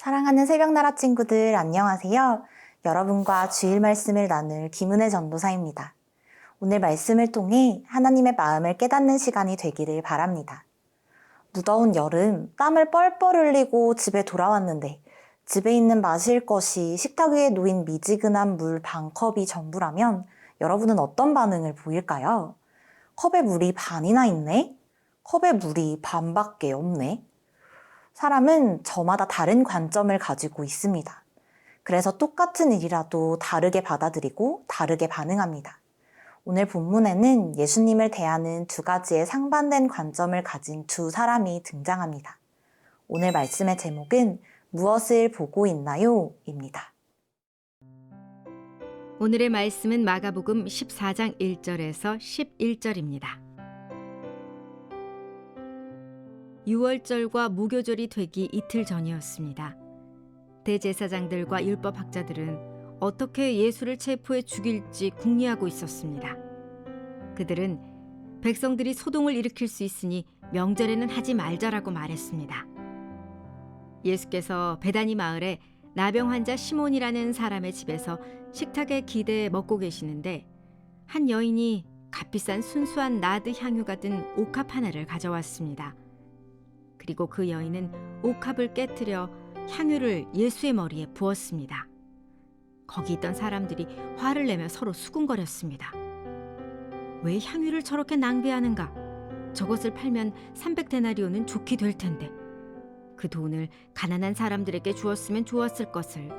사랑하는 새벽나라 친구들, 안녕하세요. 여러분과 주일 말씀을 나눌 김은혜 전도사입니다. 오늘 말씀을 통해 하나님의 마음을 깨닫는 시간이 되기를 바랍니다. 무더운 여름, 땀을 뻘뻘 흘리고 집에 돌아왔는데 집에 있는 마실 것이 식탁 위에 놓인 미지근한 물 반 컵이 전부라면 여러분은 어떤 반응을 보일까요? 컵에 물이 반이나 있네? 컵에 물이 반밖에 없네? 사람은 저마다 다른 관점을 가지고 있습니다. 그래서 똑같은 일이라도 다르게 받아들이고 다르게 반응합니다. 오늘 본문에는 예수님을 대하는 두 가지의 상반된 관점을 가진 두 사람이 등장합니다. 오늘 말씀의 제목은 무엇을 보고 있나요? 입니다. 오늘의 말씀은 마가복음 14장 1절에서 11절입니다. 유월절과 무교절이 되기 이틀 전이었습니다. 대제사장들과 율법학자들은 어떻게 예수를 체포해 죽일지 궁리하고 있었습니다. 그들은 백성들이 소동을 일으킬 수 있으니 명절에는 하지 말자라고 말했습니다. 예수께서 베다니 마을에 나병 환자 시몬이라는 사람의 집에서 식탁에 기대에 먹고 계시는데 한 여인이 값비싼 순수한 나드 향유가 든 옥합 하나를 가져왔습니다. 그리고 그 여인은 옥합을 깨트려 향유를 예수의 머리에 부었습니다. 거기 있던 사람들이 화를 내며 서로 수군거렸습니다. 왜 향유를 저렇게 낭비하는가? 저것을 팔면 300데나리온은 좋게 될 텐데 그 돈을 가난한 사람들에게 주었으면 좋았을 것을.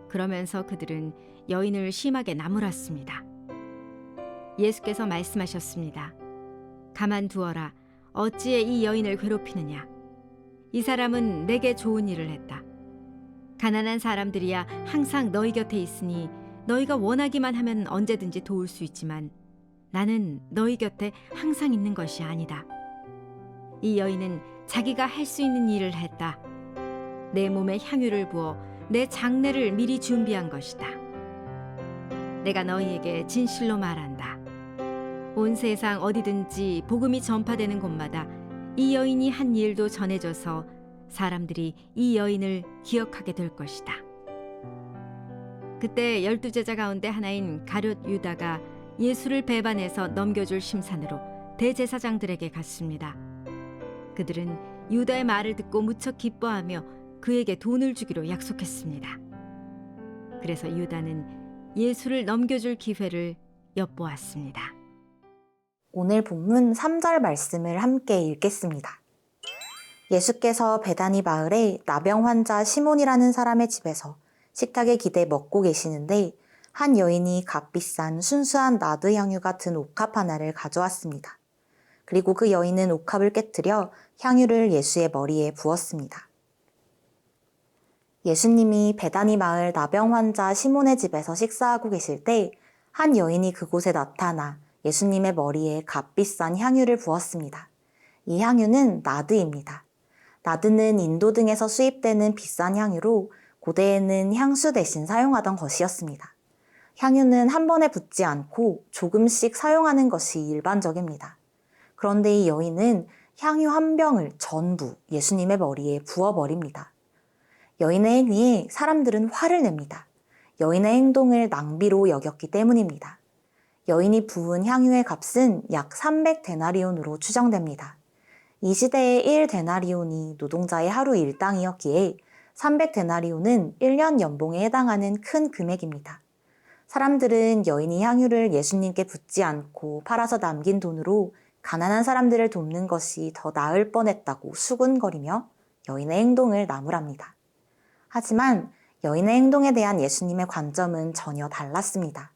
그러면서 그들은 여인을 심하게 나무랐습니다. 예수께서 말씀하셨습니다. 가만두어라. 어찌해 이 여인을 괴롭히느냐? 이 사람은 내게 좋은 일을 했다. 가난한 사람들이야 항상 너희 곁에 있으니 너희가 원하기만 하면 언제든지 도울 수 있지만 나는 너희 곁에 항상 있는 것이 아니다. 이 여인은 자기가 할 수 있는 일을 했다. 내 몸에 향유를 부어 내 장례를 미리 준비한 것이다. 내가 너희에게 진실로 말한다. 온 세상 어디든지 복음이 전파되는 곳마다 이 여인이 한 일도 전해져서 사람들이 이 여인을 기억하게 될 것이다. 그때 12제자 가운데 하나인 가룟 유다가 예수를 배반해서 넘겨줄 심산으로 대제사장들에게 갔습니다. 그들은 유다의 말을 듣고 무척 기뻐하며 그에게 돈을 주기로 약속했습니다. 그래서 유다는 예수를 넘겨줄 기회를 엿보았습니다. 오늘 본문 3절 말씀을 함께 읽겠습니다. 예수께서 베다니 마을에 나병 환자 시몬이라는 사람의 집에서 식탁에 기대 먹고 계시는데 한 여인이 값비싼 순수한 나드 향유 같은 옥합 하나를 가져왔습니다. 그리고 그 여인은 옥합을 깨트려 향유를 예수의 머리에 부었습니다. 예수님이 베다니 마을 나병 환자 시몬의 집에서 식사하고 계실 때 한 여인이 그곳에 나타나 예수님의 머리에 값비싼 향유를 부었습니다. 이 향유는 나드입니다. 나드는 인도 등에서 수입되는 비싼 향유로 고대에는 향수 대신 사용하던 것이었습니다. 향유는 한 번에 붓지 않고 조금씩 사용하는 것이 일반적입니다. 그런데 이 여인은 향유 한 병을 전부 예수님의 머리에 부어버립니다. 여인의 행위에 사람들은 화를 냅니다. 여인의 행동을 낭비로 여겼기 때문입니다. 여인이 부은 향유의 값은 약 300데나리온으로 추정됩니다. 이 시대의 1데나리온이 노동자의 하루 일당이었기에 300데나리온은 1년 연봉에 해당하는 큰 금액입니다. 사람들은 여인이 향유를 예수님께 붓지 않고 팔아서 남긴 돈으로 가난한 사람들을 돕는 것이 더 나을 뻔했다고 수군거리며 여인의 행동을 나무랍니다. 하지만 여인의 행동에 대한 예수님의 관점은 전혀 달랐습니다.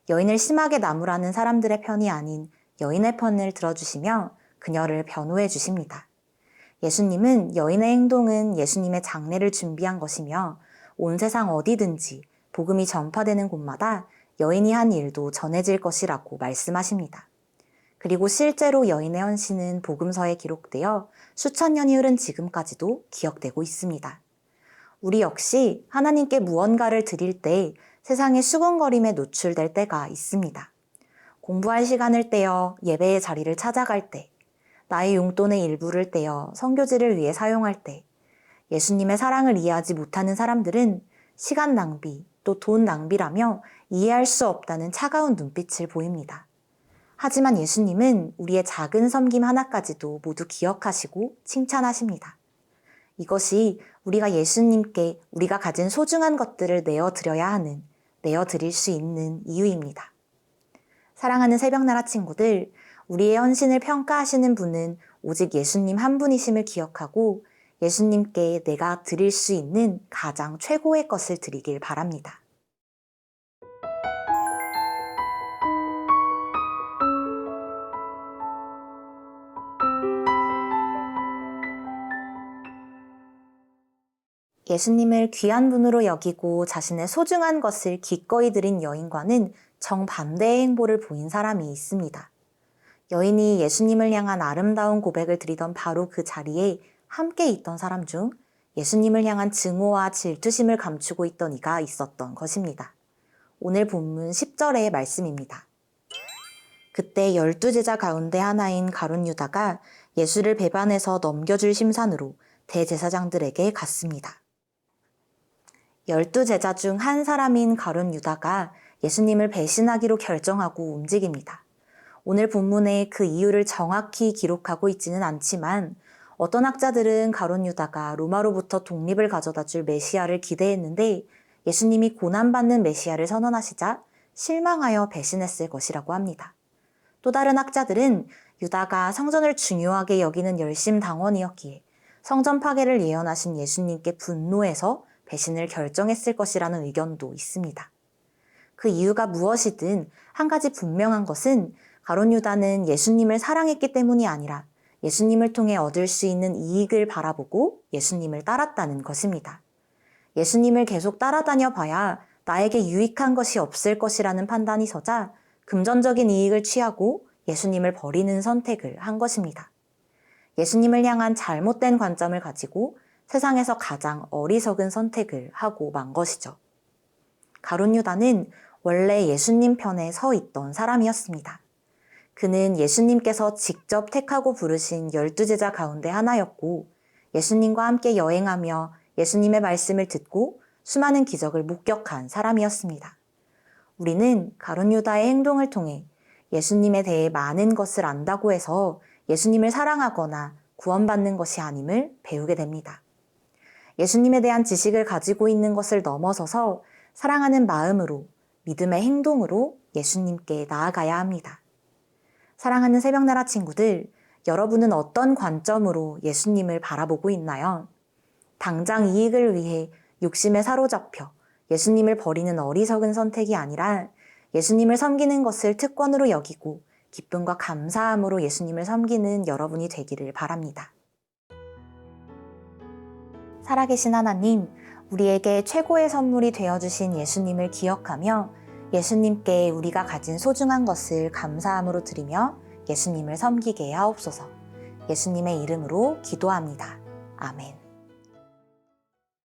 여인을 심하게 나무라는 사람들의 편이 아닌 여인의 편을 들어주시며 그녀를 변호해 주십니다. 예수님은 여인의 행동은 예수님의 장례를 준비한 것이며 온 세상 어디든지 복음이 전파되는 곳마다 여인이 한 일도 전해질 것이라고 말씀하십니다. 그리고 실제로 여인의 헌신은 복음서에 기록되어 수천 년이 흐른 지금까지도 기억되고 있습니다. 우리 역시 하나님께 무언가를 드릴 때 세상의 수군거림에 노출될 때가 있습니다. 공부할 시간을 떼어 예배의 자리를 찾아갈 때, 나의 용돈의 일부를 떼어 선교지를 위해 사용할 때, 예수님의 사랑을 이해하지 못하는 사람들은 시간 낭비, 또 돈 낭비라며 이해할 수 없다는 차가운 눈빛을 보입니다. 하지만 예수님은 우리의 작은 섬김 하나까지도 모두 기억하시고 칭찬하십니다. 이것이 우리가 예수님께 우리가 가진 소중한 것들을 내어드려야 하는, 내어드릴 수 있는 이유입니다. 사랑하는 새벽나라 친구들, 우리의 헌신을 평가하시는 분은 오직 예수님 한 분이심을 기억하고 예수님께 내가 드릴 수 있는 가장 최고의 것을 드리길 바랍니다. 예수님을 귀한 분으로 여기고 자신의 소중한 것을 기꺼이 드린 여인과는 정반대의 행보를 보인 사람이 있습니다. 여인이 예수님을 향한 아름다운 고백을 드리던 바로 그 자리에 함께 있던 사람 중 예수님을 향한 증오와 질투심을 감추고 있던 이가 있었던 것입니다. 오늘 본문 10절의 말씀입니다. 그때 12제자 가운데 하나인 가룟 유다가 예수를 배반해서 넘겨줄 심산으로 대제사장들에게 갔습니다. 12제자 중 한 사람인 가룟 유다가 예수님을 배신하기로 결정하고 움직입니다. 오늘 본문에 그 이유를 정확히 기록하고 있지는 않지만 어떤 학자들은 가룟 유다가 로마로부터 독립을 가져다 줄 메시아를 기대했는데 예수님이 고난받는 메시아를 선언하시자 실망하여 배신했을 것이라고 합니다. 또 다른 학자들은 유다가 성전을 중요하게 여기는 열심당원이었기에 성전 파괴를 예언하신 예수님께 분노해서 배신을 결정했을 것이라는 의견도 있습니다. 그 이유가 무엇이든 한 가지 분명한 것은 가룟 유다는 예수님을 사랑했기 때문이 아니라 예수님을 통해 얻을 수 있는 이익을 바라보고 예수님을 따랐다는 것입니다. 예수님을 계속 따라다녀 봐야 나에게 유익한 것이 없을 것이라는 판단이 서자 금전적인 이익을 취하고 예수님을 버리는 선택을 한 것입니다. 예수님을 향한 잘못된 관점을 가지고 세상에서 가장 어리석은 선택을 하고 만 것이죠. 가룟 유다는 원래 예수님 편에 서 있던 사람이었습니다. 그는 예수님께서 직접 택하고 부르신 12제자 가운데 하나였고 예수님과 함께 여행하며 예수님의 말씀을 듣고 수많은 기적을 목격한 사람이었습니다. 우리는 가룟 유다의 행동을 통해 예수님에 대해 많은 것을 안다고 해서 예수님을 사랑하거나 구원받는 것이 아님을 배우게 됩니다. 예수님에 대한 지식을 가지고 있는 것을 넘어서서 사랑하는 마음으로 믿음의 행동으로 예수님께 나아가야 합니다. 사랑하는 새벽나라 친구들, 여러분은 어떤 관점으로 예수님을 바라보고 있나요? 당장 이익을 위해 욕심에 사로잡혀 예수님을 버리는 어리석은 선택이 아니라 예수님을 섬기는 것을 특권으로 여기고 기쁨과 감사함으로 예수님을 섬기는 여러분이 되기를 바랍니다. 살아계신 하나님, 우리에게 최고의 선물이 되어주신 예수님을 기억하며 예수님께 우리가 가진 소중한 것을 감사함으로 드리며 예수님을 섬기게 하옵소서. 예수님의 이름으로 기도합니다. 아멘.